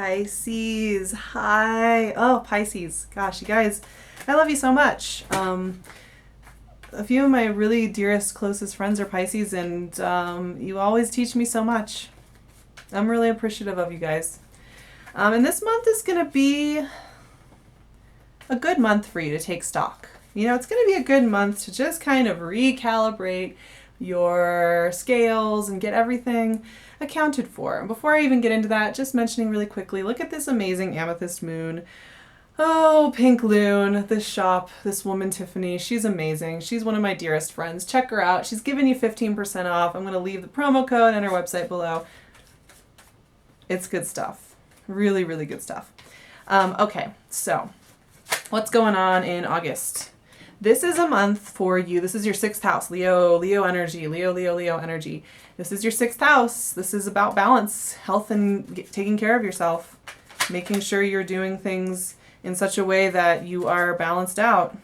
Pisces. Hi. Oh, Pisces. Gosh, you guys, I love you so much. A few of my really dearest, closest friends are Pisces, and you always teach me so much. I'm really appreciative of you guys. And this month is going to be a good month for you to take stock. You know, it's going to be a good month to just kind of recalibrate your scales and get everything accounted for. And before I even get into that, just mentioning really quickly, look at this amazing amethyst moon. Oh, pink LUNE, this shop, this woman, Tiffany, she's amazing. She's one of my dearest friends. Check her out. She's giving you 15% off. I'm going to leave the promo code and her website below. It's good stuff. Really, really good stuff. Okay, so what's going on in August? This is a month for you. This is your 6th house, Leo energy, Leo energy. This is your 6th house. This is about balance, health, and taking care of yourself, making sure you're doing things in such a way that you are balanced out.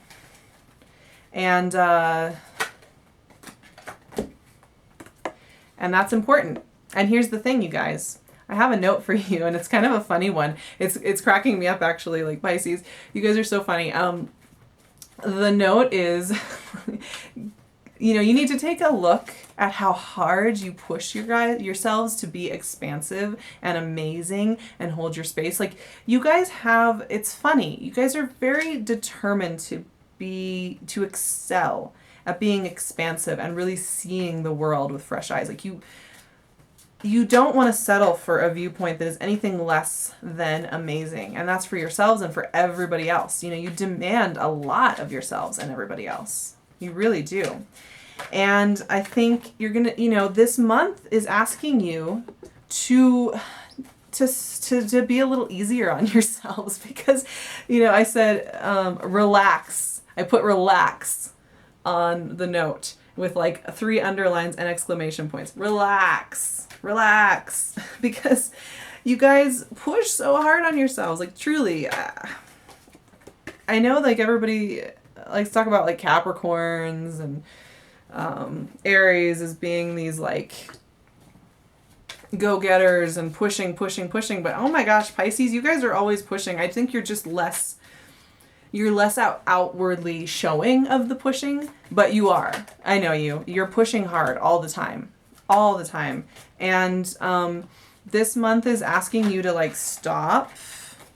And that's important. And here's the thing, you guys. I have a note for you, and it's kind of a funny one. It's cracking me up, actually, like Pisces. You guys are so funny. The note is, you know, you need to take a look at how hard you push yourselves to be expansive and amazing and hold your space. Like, you guys have, it's funny, you guys are very determined to excel at being expansive and really seeing the world with fresh eyes. Like, you don't want to settle for a viewpoint that is anything less than amazing. And that's for yourselves and for everybody else. You know, you demand a lot of yourselves and everybody else. You really do. And I think you're going to, you know, this month is asking you to be a little easier on yourselves because, you know, I said, relax. I put relax on the note with like 3 underlines and exclamation points. Relax, because you guys push so hard on yourselves. Like, truly, I know like everybody likes to talk about like Capricorns and Aries as being these like go-getters and pushing, but oh my gosh, Pisces, you guys are always pushing. I think you're just less outwardly showing of the pushing, but you are. I know you're pushing hard all the time. And this month is asking you to like stop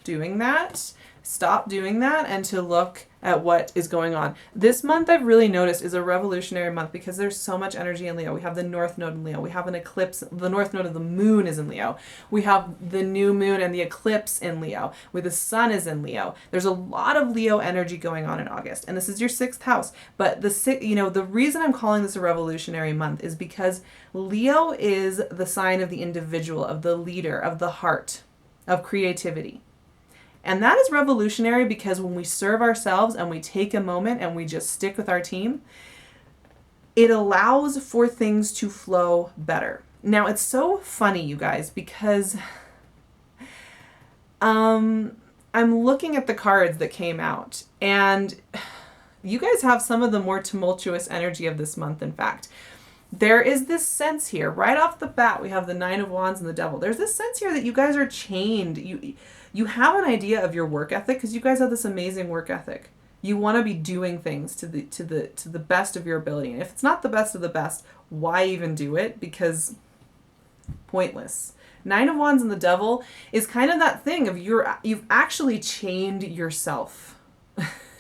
doing that and to look at what is going on. This month I've really noticed is a revolutionary month because there's so much energy in Leo. We have the North Node in Leo. We have an eclipse. The North Node of the moon is in Leo. We have the new moon and the eclipse in Leo, where the sun is in Leo. There's a lot of Leo energy going on in August, and this is your 6th house. But the reason I'm calling this a revolutionary month is because Leo is the sign of the individual, of the leader, of the heart, of creativity. And that is revolutionary because when we serve ourselves and we take a moment and we just stick with our team, it allows for things to flow better. Now, it's so funny, you guys, because I'm looking at the cards that came out, and you guys have some of the more tumultuous energy of this month, in fact. There is this sense here, right off the bat, we have the 9 of Wands and the Devil. There's this sense here that you guys are chained. You have an idea of your work ethic because you guys have this amazing work ethic. You want to be doing things to the best of your ability. And if it's not the best of the best, why even do it? Because pointless. 9 of Wands and the Devil is kind of that thing of you've actually chained yourself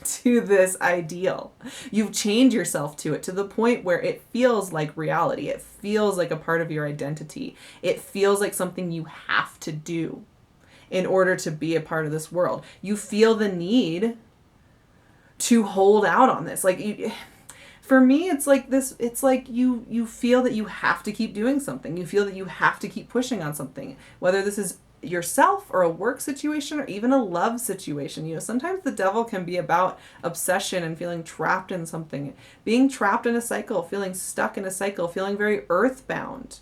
to this ideal. You've chained yourself to it to the point where it feels like reality. It feels like a part of your identity. It feels like something you have to do in order to be a part of this world. You feel the need to hold out on this. Like, for me, it's like this. It's like you feel that you have to keep doing something. You feel that you have to keep pushing on something, whether this is yourself or a work situation or even a love situation. You know, sometimes the Devil can be about obsession and feeling trapped in something, being trapped in a cycle, feeling stuck in a cycle, feeling very earthbound.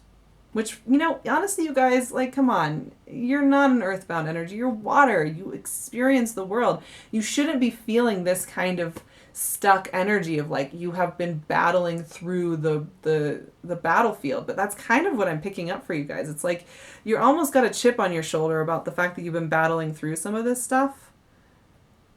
Which, you know, honestly, you guys, like, come on. You're not an earthbound energy. You're water. You experience the world. You shouldn't be feeling this kind of stuck energy of like you have been battling through the battlefield. But that's kind of what I'm picking up for you guys. It's like you're almost got a chip on your shoulder about the fact that you've been battling through some of this stuff.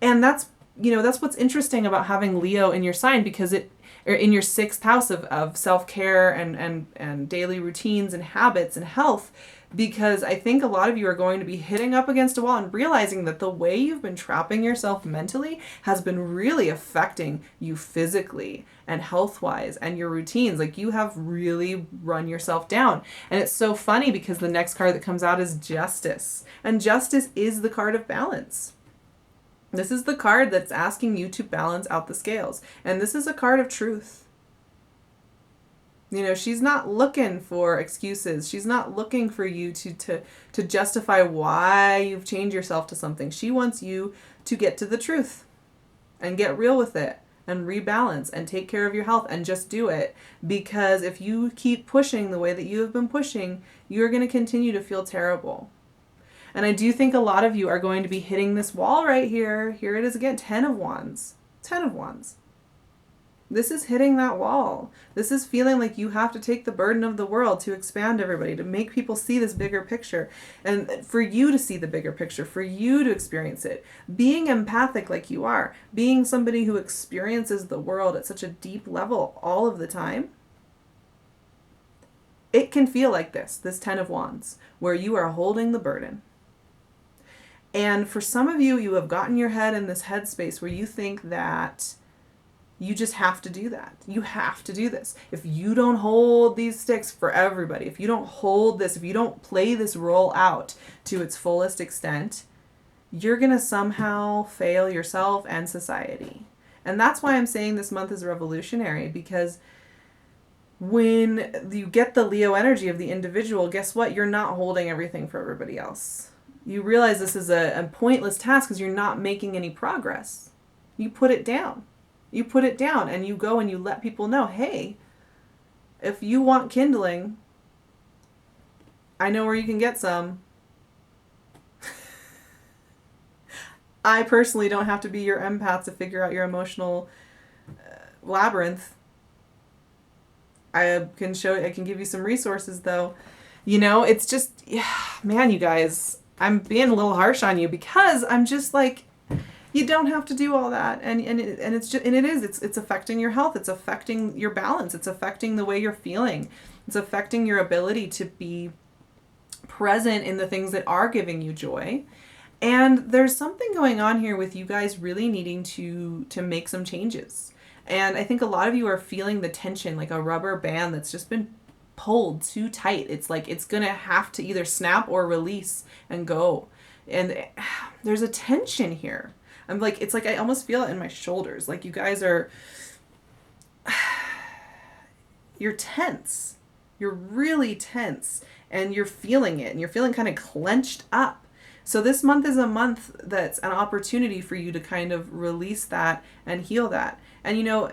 And that's, you know, that's what's interesting about having Leo in your sign, because it, or in your 6th house of self-care and daily routines and habits and health, because I think a lot of you are going to be hitting up against a wall and realizing that the way you've been trapping yourself mentally has been really affecting you physically and health-wise and your routines. Like you have really run yourself down. And it's so funny because the next card that comes out is Justice. And Justice is the card of balance. This is the card that's asking you to balance out the scales. And this is a card of truth. You know, she's not looking for excuses. She's not looking for you to justify why you've changed yourself to something. She wants you to get to the truth and get real with it and rebalance and take care of your health and just do it. Because if you keep pushing the way that you have been pushing, you're going to continue to feel terrible. And I do think a lot of you are going to be hitting this wall right here. Here it is again, 10 of Wands. 10 of Wands. This is hitting that wall. This is feeling like you have to take the burden of the world to expand everybody, to make people see this bigger picture, and for you to see the bigger picture, for you to experience it. Being empathic like you are, being somebody who experiences the world at such a deep level all of the time, it can feel like this 10 of Wands, where you are holding the burden. And for some of you, you have gotten your head in this headspace where you think that you just have to do that. You have to do this. If you don't hold these sticks for everybody, if you don't hold this, if you don't play this role out to its fullest extent, you're going to somehow fail yourself and society. And that's why I'm saying this month is revolutionary, because when you get the Leo energy of the individual, guess what? You're not holding everything for everybody else. You realize this is a pointless task because you're not making any progress. You put it down. You put it down and you go and you let people know, hey, if you want kindling, I know where you can get some. I personally don't have to be your empath to figure out your emotional labyrinth. I can give you some resources though. You know, it's just, yeah, man, you guys, I'm being a little harsh on you because I'm just like, you don't have to do all that, and it's affecting your health, it's affecting your balance, it's affecting the way you're feeling, it's affecting your ability to be present in the things that are giving you joy. And there's something going on here with you guys really needing to make some changes. And I think a lot of you are feeling the tension like a rubber band that's just been pulled too tight. It's like it's gonna have to either snap or release and go. And there's a tension here. I'm like, it's like I almost feel it in my shoulders. Like you guys are, you're tense. You're really tense and you're feeling it and you're feeling kind of clenched up. So this month is a month that's an opportunity for you to kind of release that and heal that. And you know,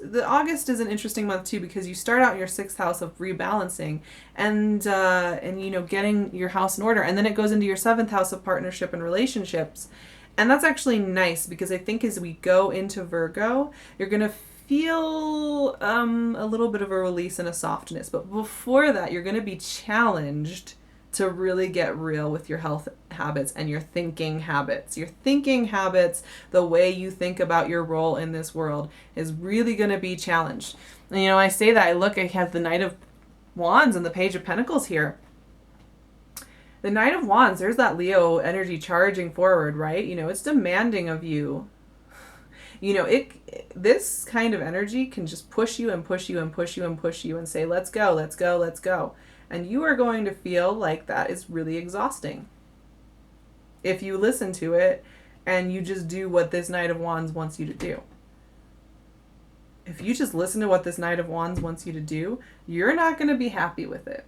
the August is an interesting month too, because you start out in your 6th house of rebalancing and you know, getting your house in order, and then it goes into your 7th house of partnership and relationships. And that's actually nice, because I think as we go into Virgo, you're going to feel a little bit of a release and a softness. But before that, you're going to be challenged to really get real with your health habits and your thinking habits. Your thinking habits, the way you think about your role in this world, is really going to be challenged. And you know, I say that, I have the Knight of Wands and the Page of Pentacles here. The Knight of Wands, there's that Leo energy charging forward, right? You know, it's demanding of you. You know, this kind of energy can just push you and push you and push you and push you and say, let's go, let's go, let's go. And you are going to feel like that is really exhausting if you listen to it and you just do what this Knight of Wands wants you to do. If you just listen to what this Knight of Wands wants you to do, you're not going to be happy with it.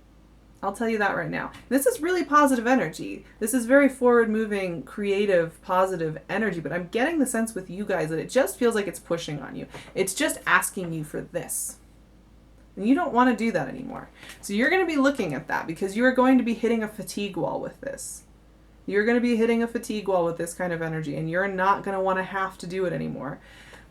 I'll tell you that right now. This is really positive energy. This is very forward-moving, creative, positive energy, but I'm getting the sense with you guys that it just feels like it's pushing on you. It's just asking you for this. And you don't want to do that anymore. So you're going to be looking at that because you are going to be hitting a fatigue wall with this. You're going to be hitting a fatigue wall with this kind of energy, and you're not going to want to have to do it anymore.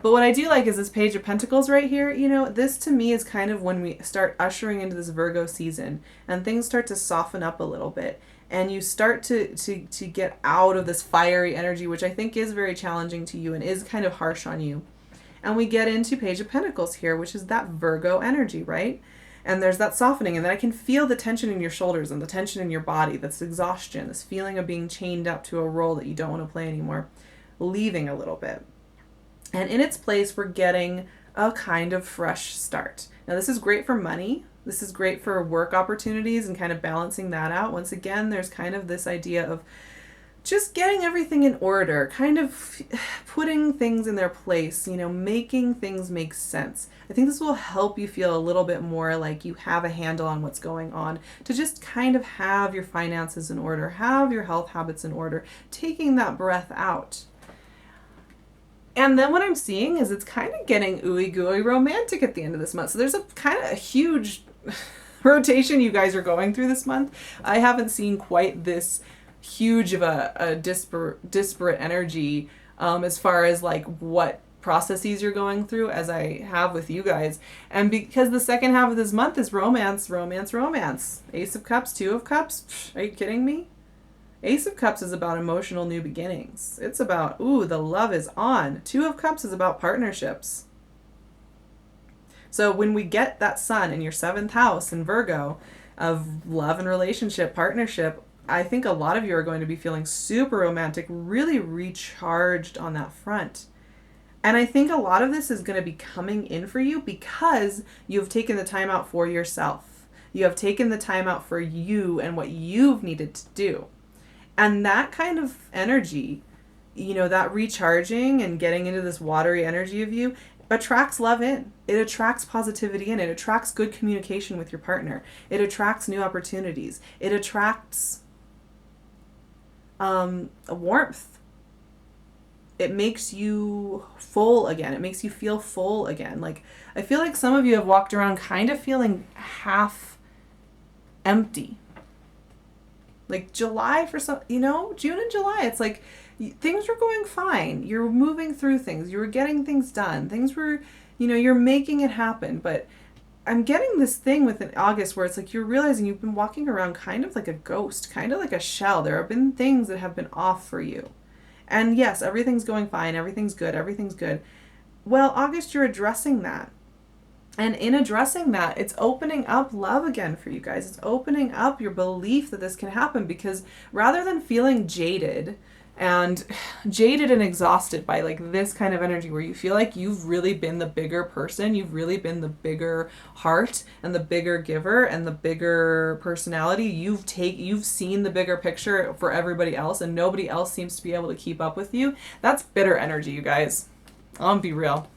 But what I do like is this Page of Pentacles right here. You know, this to me is kind of when we start ushering into this Virgo season and things start to soften up a little bit. And you start to get out of this fiery energy, which I think is very challenging to you and is kind of harsh on you. And we get into Page of Pentacles here, which is that Virgo energy, right? And there's that softening. And then I can feel the tension in your shoulders and the tension in your body. That's exhaustion, this feeling of being chained up to a role that you don't want to play anymore, leaving a little bit. And in its place, we're getting a kind of fresh start. Now, this is great for money. This is great for work opportunities and kind of balancing that out. Once again, there's kind of this idea of just getting everything in order, kind of putting things in their place, you know, making things make sense. I think this will help you feel a little bit more like you have a handle on what's going on, to just kind of have your finances in order, have your health habits in order, taking that breath out. And then what I'm seeing is it's kind of getting ooey gooey romantic at the end of this month. So there's a kind of a huge rotation you guys are going through this month. I haven't seen quite this huge of a disparate energy as far as like what processes you're going through as I have with you guys. And because the second half of this month is romance, romance, romance. Ace of Cups, Two of Cups. Psh, are you kidding me? Ace of Cups is about emotional new beginnings. It's about, ooh, the love is on. Two of Cups is about partnerships. So when we get that sun in your 7th house in Virgo of love and relationship, partnership, I think a lot of you are going to be feeling super romantic, really recharged on that front. And I think a lot of this is going to be coming in for you because you've taken the time out for yourself. You have taken the time out for you and what you've needed to do. And that kind of energy, you know, that recharging and getting into this watery energy of you attracts love in. It attracts positivity in. It attracts good communication with your partner. It attracts new opportunities. It attracts a warmth. It makes you full again. It makes you feel full again. Like, I feel like some of you have walked around kind of feeling half empty. Like July for some, you know, June and July, it's like things were going fine. You're moving through things. You were getting things done. Things were, you know, you're making it happen. But I'm getting this thing within August where it's like you're realizing you've been walking around kind of like a ghost, kind of like a shell. There have been things that have been off for you. And yes, everything's going fine. Everything's good. Everything's good. Well, August, you're addressing that. And in addressing that, it's opening up love again for you guys. It's opening up your belief that this can happen, because rather than feeling jaded and exhausted by like this kind of energy where you feel like you've really been the bigger person, you've really been the bigger heart and the bigger giver and the bigger personality, you've seen the bigger picture for everybody else and nobody else seems to be able to keep up with you. That's bitter energy, you guys. I'll be real.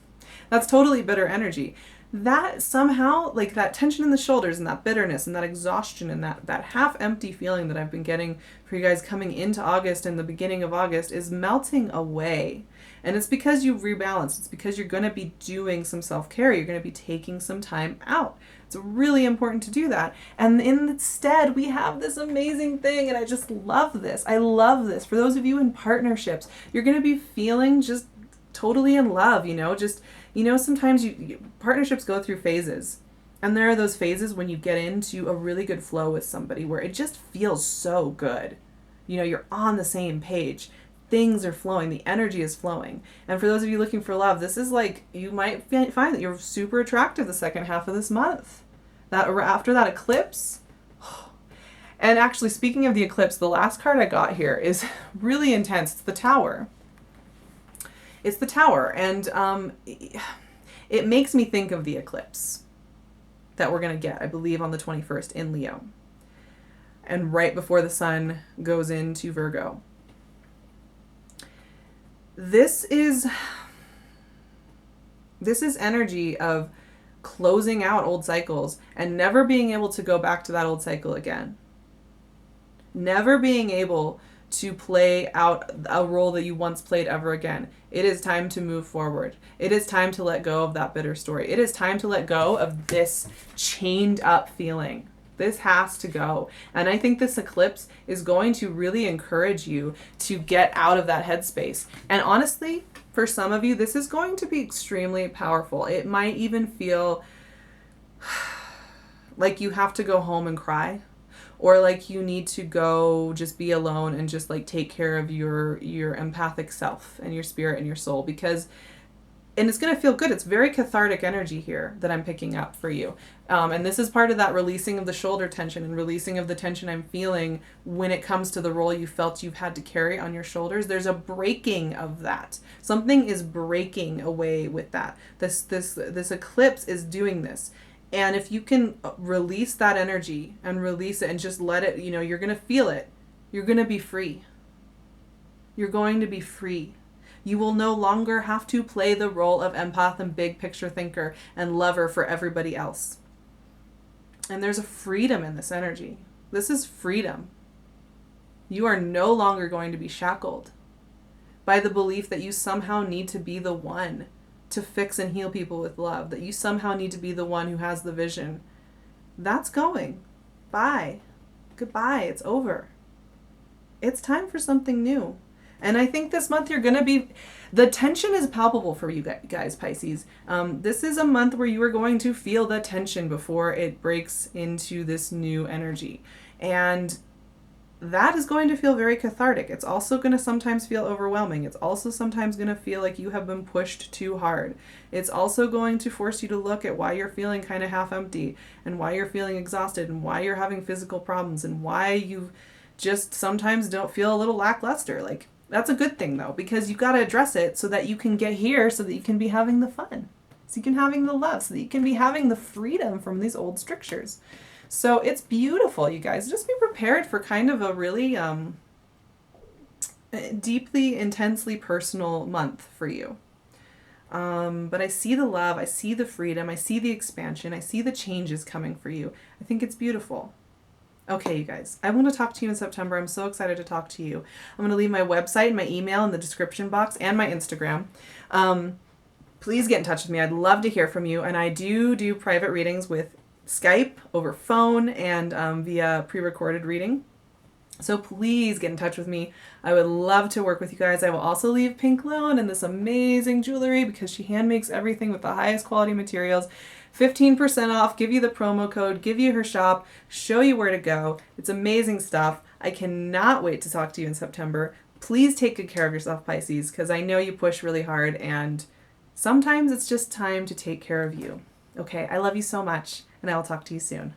That's totally bitter energy. That somehow, like that tension in the shoulders and that bitterness and that exhaustion and that half empty feeling that I've been getting for you guys coming into August and the beginning of August is melting away. And it's because you've rebalanced. It's because you're going to be doing some self-care. You're going to be taking some time out. It's really important to do that. And instead, we have this amazing thing, and I just love this. I love this. For those of you in partnerships, you're going to be feeling just totally in love, you know, just, you know, sometimes partnerships go through phases, and there are those phases when you get into a really good flow with somebody where it just feels so good. You know, you're on the same page. Things are flowing. The energy is flowing. And for those of you looking for love, this is like, you might find that you're super attractive the second half of this month. That after that eclipse. And actually, speaking of the eclipse, the last card I got here is really intense. It's the Tower. It's the Tower, and it makes me think of the eclipse that we're going to get, I believe, on the 21st in Leo. And right before the sun goes into Virgo. This is energy of closing out old cycles and never being able to go back to that old cycle again. Never being able to play out a role that you once played ever again. It is time to move forward. It is time to let go of that bitter story. It is time to let go of this chained up feeling This has to go. And I think this eclipse is going to really encourage you to get out of that headspace. And honestly, for some of you, this is going to be extremely powerful. It might even feel like you have to go home and cry, or like you need to go just be alone and just like take care of your empathic self and your spirit and your soul, because and it's going to feel good. It's very cathartic energy here that I'm picking up for you. And this is part of that releasing of the shoulder tension and releasing of the tension I'm feeling when it comes to the role you felt you've had to carry on your shoulders. There's a breaking of that. Something is breaking away with that. This eclipse is doing this. And if you can release that energy and release it and just let it, you know, you're going to feel it. You're going to be free. You're going to be free. You will no longer have to play the role of empath and big picture thinker and lover for everybody else. And there's a freedom in this energy. This is freedom. You are no longer going to be shackled by the belief that you somehow need to be the one to fix and heal people with love, that you somehow need to be the one who has the vision. That's going. Bye. Goodbye. It's over. It's time for something new. And I think this month you're going to be, the tension is palpable for you guys, Pisces. This is a month where you are going to feel the tension before it breaks into this new energy. And that is going to feel very cathartic. It's also going to sometimes feel overwhelming. It's also sometimes going to feel like you have been pushed too hard. It's also going to force you to look at why you're feeling kind of half empty, and why you're feeling exhausted, and why you're having physical problems, and why you just sometimes don't feel a little lackluster. Like, that's a good thing though, because you got to address it so that you can get here, so that you can be having the fun, so you can having the love, so that you can be having the freedom from these old strictures. So it's beautiful, you guys. Just be prepared for kind of a really deeply, intensely personal month for you. But I see the love, I see the freedom, I see the expansion, I see the changes coming for you. I think it's beautiful. Okay, you guys, I want to talk to you in September. I'm so excited to talk to you. I'm going to leave my website and my email in the description box, and my Instagram. Please get in touch with me. I'd love to hear from you. And I do private readings with Skype, over phone, and via pre-recorded reading. So please get in touch with me. I would love to work with you guys. I will also leave Pink LUNE and this amazing jewelry, because she hand makes everything with the highest quality materials. 15% off, give you the promo code, give you her shop, show you where to go. It's amazing stuff. I cannot wait to talk to you in September. Please take good care of yourself, Pisces, because I know you push really hard, and sometimes it's just time to take care of you. Okay, I love you so much, and I will talk to you soon.